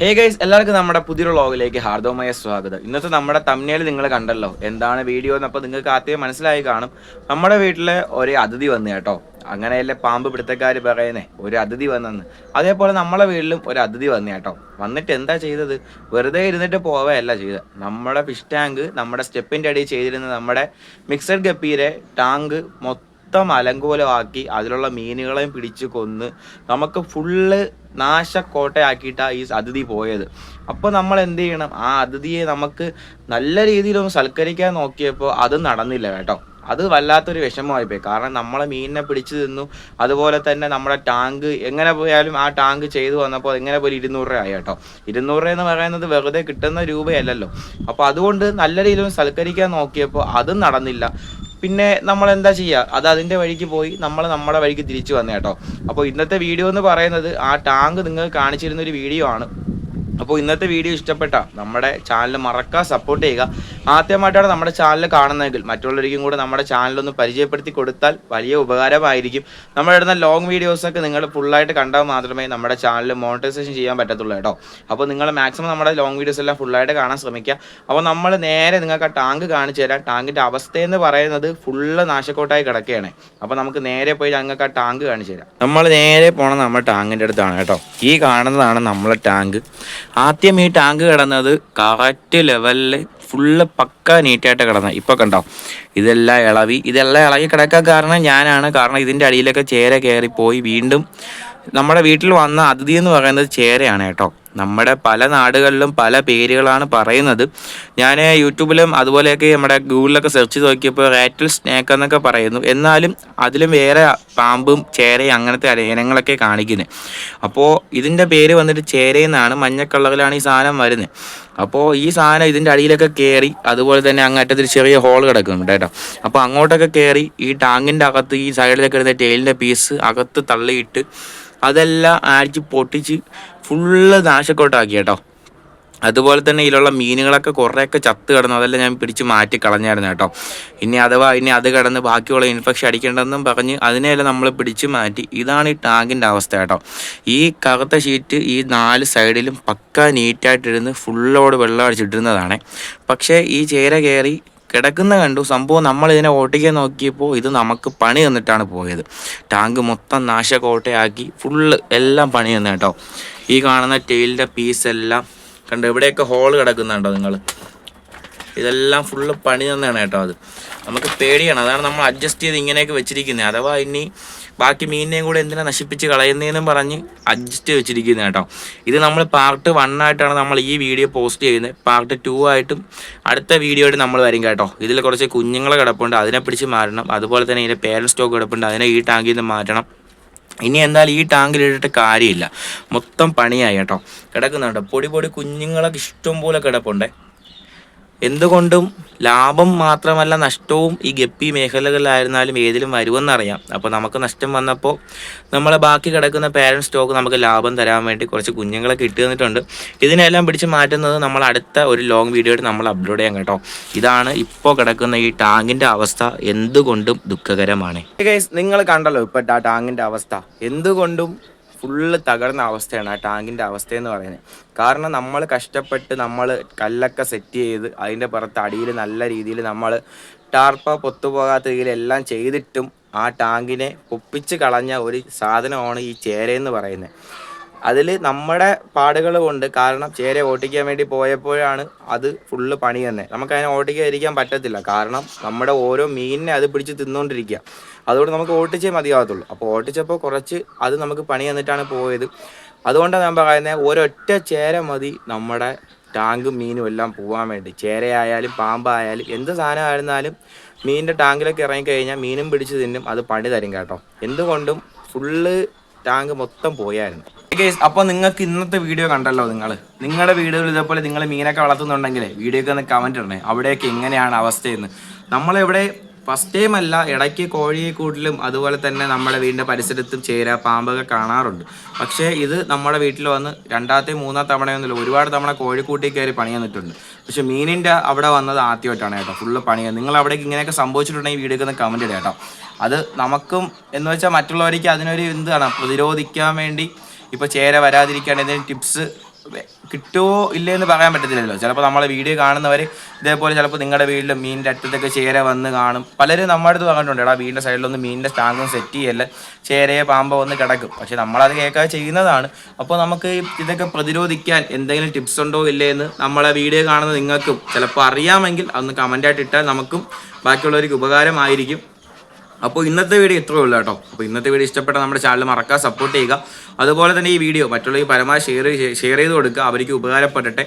Hey guys, എല്ലാവർക്കും നമ്മുടെ പുതിയൊരു വ്ളോഗിലേക്ക് ഹാർദവമായ സ്വാഗതം. ഇന്നത്തെ നമ്മുടെ തമ്മിൽ നിങ്ങൾ കണ്ടല്ലോ എന്താണ് വീഡിയോ എന്നപ്പോൾ നിങ്ങൾക്ക് ആദ്യം മനസ്സിലായി കാണും. നമ്മുടെ വീട്ടിലെ ഒരു അതിഥി വന്നു കേട്ടോ. അങ്ങനെയല്ലേ പാമ്പ് പിടുത്തക്കാർ പറയുന്നേ, ഒരു അതിഥി വന്നെന്ന്. അതേപോലെ നമ്മളെ വീട്ടിലും ഒരു അതിഥി വന്നു കേട്ടോ. വന്നിട്ട് എന്താ ചെയ്തത്? വെറുതെ ഇരുന്നിട്ട് പോവുകയല്ല ചെയ്തത്. നമ്മുടെ ഫിഷ് ടാങ്ക്, നമ്മുടെ സ്റ്റെപ്പിൻ്റെ അടിയിൽ ചെയ്തിരുന്ന നമ്മുടെ മിക്സഡ് ഗപ്പിയിലെ ടാങ്ക് മൊത്തം അലങ്കോലമാക്കി അതിലുള്ള മീനുകളെയും പിടിച്ച് കൊന്ന് നമുക്ക് ഫുള്ള് നാശക്കോട്ടയാക്കിയിട്ടാണ് ഈ അതിഥി പോയത്. അപ്പോൾ നമ്മൾ എന്ത് ചെയ്യണം? ആ അതിഥിയെ നമുക്ക് നല്ല രീതിയിലൊന്ന് സൽക്കരിക്കാൻ നോക്കിയപ്പോൾ അത് നടന്നില്ല കേട്ടോ. അത് വല്ലാത്തൊരു വിഷമമായിപ്പോയി. കാരണം നമ്മളെ മീനിനെ പിടിച്ചു തിന്നു. അതുപോലെ തന്നെ നമ്മുടെ ടാങ്ക് എങ്ങനെ പോയാലും ആ ടാങ്ക് ചെയ്തു വന്നപ്പോൾ എങ്ങനെ പോലും 200 രൂപ ആയി കേട്ടോ. 200 രൂപ എന്ന് പറയുന്നത് വെറുതെ കിട്ടുന്ന രൂപയല്ലല്ലോ. അപ്പോൾ അതുകൊണ്ട് നല്ല രീതിയിൽ സൽക്കരിക്കാൻ നോക്കിയപ്പോൾ അതും നടന്നില്ല. പിന്നെ നമ്മൾ എന്താ ചെയ്യുക? അത് അതിൻ്റെ വഴിക്ക് പോയി, നമ്മൾ നമ്മുടെ വഴിക്ക് തിരിച്ചു വന്നു കേട്ടോ. അപ്പോൾ ഇന്നത്തെ വീഡിയോ എന്ന് പറയുന്നത് ആ ടാങ്ക് നിങ്ങൾക്ക് കാണിച്ചിരുന്നൊരു വീഡിയോ ആണ്. അപ്പോൾ ഇന്നത്തെ വീഡിയോ ഇഷ്ടപ്പെട്ട നമ്മുടെ ചാനൽ മറക്കാതെ സപ്പോർട്ട് ചെയ്യുക. ആദ്യമായിട്ടാണ് നമ്മുടെ ചാനൽ കാണുന്നതെങ്കിൽ മറ്റുള്ളവർക്കും കൂടെ നമ്മുടെ ചാനലൊന്ന് പരിചയപ്പെടുത്തി കൊടുത്താൽ വലിയ ഉപകാരമായിരിക്കും. നമ്മൾ ഇടുന്ന ലോങ് വീഡിയോസൊക്കെ നിങ്ങൾ ഫുള്ളായിട്ട് കണ്ടാൽ മാത്രമേ നമ്മുടെ ചാനൽ മോണിറ്റൈസേഷൻ ചെയ്യാൻ പറ്റത്തുള്ളൂ കേട്ടോ. അപ്പോൾ നിങ്ങൾ മാക്സിമം നമ്മുടെ ലോങ് വീഡിയോസ് എല്ലാം ഫുള്ളായിട്ട് കാണാൻ ശ്രമിക്കുക. അപ്പോൾ നമ്മൾ നേരെ നിങ്ങൾക്ക് ആ ടാങ്ക് കാണിച്ചു തരാം. ടാങ്കിൻ്റെ അവസ്ഥയെന്ന് പറയുന്നത് ഫുള്ള് നാശക്കോട്ടായി കിടക്കുകയാണ്. അപ്പോൾ നമുക്ക് നേരെ പോയി ഞങ്ങൾക്ക് ആ ടാങ്ക് കാണിച്ചു തരാം. നമ്മൾ നേരെ പോകണം നമ്മുടെ ടാങ്കിൻ്റെ അടുത്താണ് കേട്ടോ. ഈ കാണുന്നതാണ് നമ്മളെ ടാങ്ക്. ആദ്യം ഈ ടാങ്ക് കിടന്നത് കറക്റ്റ് ലെവലിൽ ഫുള്ള് പക്ക നീറ്റായിട്ട് കിടന്നത്. ഇപ്പോൾ കണ്ടോ, ഇതെല്ലാം ഇളകി കിടക്കാൻ കാരണം ഞാനാണ്. കാരണം ഇതിൻ്റെ അടിയിലൊക്കെ ചേര കയറിപ്പോയി. വീണ്ടും നമ്മുടെ വീട്ടിൽ വന്ന അതിഥി എന്ന് പറയുന്നത് ചേരയാണ് കേട്ടോ. നമ്മുടെ പല നാടുകളിലും പല പേരുകളാണ് പറയുന്നത്. ഞാൻ യൂട്യൂബിലും അതുപോലെയൊക്കെ നമ്മുടെ ഗൂഗിളിലൊക്കെ സെർച്ച് ചെയ്ത് നോക്കിയപ്പോൾ റാറ്റിൽ സ്നേക്ക് എന്നൊക്കെ പറയുന്നു. എന്നാലും അതിലും വേറെ പാമ്പും ചേരയും അങ്ങനത്തെ ഇനങ്ങളൊക്കെ കാണിക്കുന്നത്. അപ്പോൾ ഇതിൻ്റെ പേര് വന്നിട്ട് ചേരയെന്നാണ്. മഞ്ഞ കളറിലാണ് ഈ സാധനം വരുന്നത്. അപ്പോൾ ഈ സാധനം ഇതിൻ്റെ അടിയിലൊക്കെ കയറി, അതുപോലെ തന്നെ അങ്ങറ്റത്തിൽ ചെറിയ ഹോൾ കിടക്കുന്നുണ്ട് കേട്ടോ. അപ്പോൾ അങ്ങോട്ടൊക്കെ കയറി ഈ ടാങ്കിൻ്റെ അകത്ത് ഈ സൈഡിലൊക്കെ ഇരുന്ന ടെയിലിൻ്റെ പീസ് അകത്ത് തള്ളിയിട്ട് അതെല്ലാം അടിച്ച് പൊട്ടിച്ച് ഫുള്ള് നാശക്കോട്ടാക്കി കേട്ടോ. അതുപോലെ തന്നെ ഇതിലുള്ള മീനുകളൊക്കെ കുറേയൊക്കെ ചത്ത് കിടന്നു. അതെല്ലാം ഞാൻ പിടിച്ച് മാറ്റി കളഞ്ഞായിരുന്നു കേട്ടോ. ഇനി അത് കിടന്ന് ബാക്കിയുള്ള ഇൻഫെക്ഷൻ അടിക്കേണ്ടതെന്നും പറഞ്ഞ് അതിനെല്ലാം നമ്മൾ പിടിച്ച് മാറ്റി. ഇതാണ് ഈ ടാങ്കിൻ്റെ അവസ്ഥ കേട്ടോ. ഈ കറുത്ത ഷീറ്റ് ഈ 4 സൈഡിലും പക്ക നീറ്റായിട്ടിരുന്ന് ഫുള്ളോട് വെള്ളം അടിച്ചിട്ടിരുന്നതാണ്. പക്ഷേ ഈ ചേര കയറി കിടക്കുന്ന കണ്ടു. സംഭവം നമ്മളിതിനെ ഓട്ടിക്കാൻ നോക്കിയപ്പോൾ ഇത് നമുക്ക് പണി തന്നിട്ടാണ് പോയത്. ടാങ്ക് മൊത്തം നാശക്കോട്ടയാക്കി ഫുള്ള് എല്ലാം പണി തന്നു കേട്ടോ. ഈ കാണുന്ന ടെയിലിൻ്റെ പീസെല്ലാം കണ്ടോ, ഇവിടെയൊക്കെ ഹോൾ കിടക്കുന്നുണ്ടോ നിങ്ങൾ? ഇതെല്ലാം ഫുള്ള് പണി തന്നെയാണ് കേട്ടോ. അത് നമുക്ക് പേടിയാണ്. അതാണ് നമ്മൾ അഡ്ജസ്റ്റ് ചെയ്ത് ഇങ്ങനെയൊക്കെ വെച്ചിരിക്കുന്നത്. അഥവാ ഇനി ബാക്കി മീനിനെയും കൂടെ എന്തിനാ നശിപ്പിച്ച് കളയുന്നതെന്നും പറഞ്ഞ് അഡ്ജസ്റ്റ് വെച്ചിരിക്കുന്നത് കേട്ടോ. ഇത് നമ്മൾ പാർട്ട് 1 ആയിട്ടാണ് നമ്മൾ ഈ വീഡിയോ പോസ്റ്റ് ചെയ്യുന്നത്. പാർട്ട് 2 ആയിട്ടും അടുത്ത വീഡിയോ ആയിട്ട് നമ്മൾ വരും കേട്ടോ. ഇതിൽ കുറച്ച് കുഞ്ഞുങ്ങളെ കിടപ്പുണ്ട്, അതിനെ പിടിച്ച് മാറ്റണം. അതുപോലെ തന്നെ ഇതിൻ്റെ പേരൻറ് സ്റ്റോക്ക് കിടപ്പുണ്ട്, അതിനെ ഈ ടാങ്കിൽ നിന്ന് മാറ്റണം. ഇനി എന്തായാലും ഈ ടാങ്കിലിട്ടിട്ട് കാര്യമില്ല, മൊത്തം പണിയായി കേട്ടോ. കിടക്കുന്നുണ്ട് പൊടി കുഞ്ഞുങ്ങളൊക്കെ ഇഷ്ടം പോലെ കിടപ്പുണ്ടേ. എന്തുകൊണ്ടും ലാഭം മാത്രമല്ല നഷ്ടവും ഈ ഗപ്പി മേഖലകളിലായിരുന്നാലും ഏതിലും വരുമെന്നറിയാം. അപ്പോൾ നമുക്ക് നഷ്ടം വന്നപ്പോൾ നമ്മളെ ബാക്കി കിടക്കുന്ന പേരൻറ് സ്റ്റോക്ക് നമുക്ക് ലാഭം തരാൻ വേണ്ടി കുറച്ച് കുഞ്ഞുങ്ങളൊക്കെ ഇട്ട് തന്നിട്ടുണ്ട്. ഇതിനെല്ലാം പിടിച്ച് മാറ്റുന്നത് നമ്മൾ അടുത്ത ഒരു ലോങ് വീഡിയോ ആയിട്ട് നമ്മൾ അപ്ലോഡ് ചെയ്യാം കേട്ടോ. ഇതാണ് ഇപ്പോൾ കിടക്കുന്ന ഈ ടാങ്കിൻ്റെ അവസ്ഥ. എന്തുകൊണ്ടും ദുഃഖകരമാണ്. നിങ്ങൾ കണ്ടല്ലോ ഇപ്പോൾ ആ ടാങ്കിൻ്റെ അവസ്ഥ. എന്തുകൊണ്ടും ഫുള്ള് തകർന്ന അവസ്ഥയാണ് ആ ടാങ്കിൻ്റെ അവസ്ഥയെന്ന് പറയുന്നത്. കാരണം നമ്മൾ കഷ്ടപ്പെട്ട് നമ്മൾ കല്ലൊക്കെ സെറ്റ് ചെയ്ത് അതിൻ്റെ പുറത്ത് അടിയിൽ നല്ല രീതിയിൽ നമ്മൾ ടാർപ്പ പൊത്തുപോകാത്ത രീതിയിൽ എല്ലാം ചെയ്തിട്ടും ആ ടാങ്കിനെ പൊപ്പിച്ച് കളഞ്ഞ ഒരു സാധനമാണ് ഈ ചേരയെന്ന് പറയുന്നത്. അതിൽ നമ്മുടെ പാടുകൾ കൊണ്ട്, കാരണം ചേര ഓട്ടിക്കാൻ വേണ്ടി പോയപ്പോഴാണ് അത് ഫുള്ള് പണി തന്നെ. നമുക്കതിനെ ഓട്ടിക്കാതിരിക്കാൻ പറ്റത്തില്ല. കാരണം നമ്മുടെ ഓരോ മീനിനെ അത് പിടിച്ച് തിന്നുകൊണ്ടിരിക്കുക. അതുകൊണ്ട് നമുക്ക് ഓട്ടിച്ചേ മതിയാകത്തുള്ളൂ. അപ്പോൾ ഓട്ടിച്ചപ്പോൾ കുറച്ച് അത് നമുക്ക് പണി തന്നിട്ടാണ് പോയത്. അതുകൊണ്ടാണ് ഞാൻ പറയുന്നത്, ഒരൊറ്റ ചേര മതി നമ്മുടെ ടാങ്കും മീനും എല്ലാം പോകാൻ വേണ്ടി. ചേരയായാലും പാമ്പായാലും എന്ത് സാധനമായിരുന്നാലും മീനിൻ്റെ ടാങ്കിലൊക്കെ ഇറങ്ങിക്കഴിഞ്ഞാൽ മീനും പിടിച്ച് തിന്നും, അത് പണി തരും കേട്ടോ. എന്തുകൊണ്ടും ഫുള്ള് ടാങ്ക് മൊത്തം പോയായിരുന്നു. അപ്പോൾ നിങ്ങൾക്ക് ഇന്നത്തെ വീഡിയോ കണ്ടല്ലോ. നിങ്ങളുടെ വീഡിയോയിൽ ഇതേപോലെ നിങ്ങൾ മീനൊക്കെ വളർത്തുന്നുണ്ടെങ്കിൽ വീഡിയോക്ക് ഒന്ന് കമൻറ്റ് ഇടണേ, അവിടെയൊക്കെ എങ്ങനെയാണ് അവസ്ഥയെന്ന്. നമ്മളിവിടെ ഫസ്റ്റ് ടൈം അല്ല, ഇടയ്ക്ക് കോഴിയെ കൂട്ടിലും അതുപോലെ തന്നെ നമ്മുടെ വീടിൻ്റെ പരിസരത്തും ചേര പാമ്പൊക്കെ കാണാറുണ്ട്. പക്ഷേ ഇത് നമ്മുടെ വീട്ടിൽ വന്ന് 2ാമത്തെ 3ാം തവണയൊന്നുമില്ല, ഒരുപാട് തവണ കോഴിക്കൂട്ടി കയറി പണി തന്നിട്ടുണ്ട്. പക്ഷേ മീനിൻ്റെ അവിടെ വന്നത് ആദ്യമായിട്ടാണ് കേട്ടോ ഫുള്ള് പണിയാണ്. നിങ്ങൾ അവിടേക്ക് ഇങ്ങനെയൊക്കെ സംഭവിച്ചിട്ടുണ്ടെങ്കിൽ വീഡിയോക്ക് ഒന്ന് കമൻറ്റ് ഇടുക കേട്ടോ. അത് നമുക്കും എന്ന് വെച്ചാൽ മറ്റുള്ളവർക്ക് അതിനൊരു എന്താണ് പ്രതിരോധിക്കാൻ വേണ്ടി, ഇപ്പോൾ ചേര വരാതിരിക്കാൻ എന്തെങ്കിലും ടിപ്സ് കിട്ടുമോ ഇല്ലയെന്ന് പറയാൻ പറ്റത്തില്ലല്ലോ. ചിലപ്പോൾ നമ്മളെ വീഡിയോ കാണുന്നവർ ഇതേപോലെ ചിലപ്പോൾ നിങ്ങളുടെ വീട്ടിൽ മീനിൻ്റെ അറ്റത്തൊക്കെ ചേര വന്ന് കാണും. പലരും നമ്മുടെ അടുത്ത് പറഞ്ഞിട്ടുണ്ട്, എടാ വീടിൻ്റെ സൈഡിലൊന്നും മീനിൻ്റെ സ്റ്റാങ്കും സെറ്റ് ചെയ്യല്ല, ചേരയെ പാമ്പോ വന്ന് കിടക്കും. പക്ഷെ നമ്മളത് കേൾക്കാതെ ചെയ്യുന്നതാണ്. അപ്പോൾ നമുക്ക് ഇതൊക്കെ പ്രതിരോധിക്കാൻ എന്തെങ്കിലും ടിപ്സ് ഉണ്ടോ ഇല്ലയെന്ന് നമ്മളെ വീഡിയോ കാണുന്ന നിങ്ങൾക്കും ചിലപ്പോൾ അറിയാമെങ്കിൽ അതൊന്ന് കമൻറ്റായിട്ട് ഇട്ടാൽ നമുക്കും ബാക്കിയുള്ളവർക്ക് ഉപകാരമായിരിക്കും. അപ്പോൾ ഇന്നത്തെ വീഡിയോ ഇത്രയേ ഉള്ളൂ കേട്ടോ. അപ്പോൾ ഇന്നത്തെ വീഡിയോ ഇഷ്ടപ്പെട്ട നമ്മുടെ ചാനൽ മറക്കാതെ സപ്പോർട്ട് ചെയ്യുക. അതുപോലെ തന്നെ ഈ വീഡിയോ മറ്റുള്ളവർ പരമാവധി ഷെയർ ചെയ്ത് കൊടുക്കുക, അവർക്ക് ഉപകാരപ്പെടട്ടെ.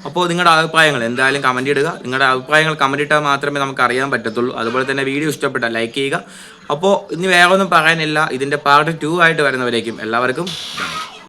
അപ്പോൾ നിങ്ങളുടെ അഭിപ്രായങ്ങൾ എന്തായാലും കമൻറ്റ് ഇടുക. നിങ്ങളുടെ അഭിപ്രായങ്ങൾ കമൻറ്റ് ഇട്ടാൽ മാത്രമേ നമുക്ക് അറിയാൻ പറ്റത്തുള്ളൂ. അതുപോലെ തന്നെ വീഡിയോ ഇഷ്ടപ്പെട്ടാൽ ലൈക്ക് ചെയ്യുക. അപ്പോൾ ഇനി വേറെ ഒന്നും പറയാനില്ല. ഇതിൻ്റെ പാർട്ട് 2 ആയിട്ട് വരുന്നവരേക്കും എല്ലാവർക്കും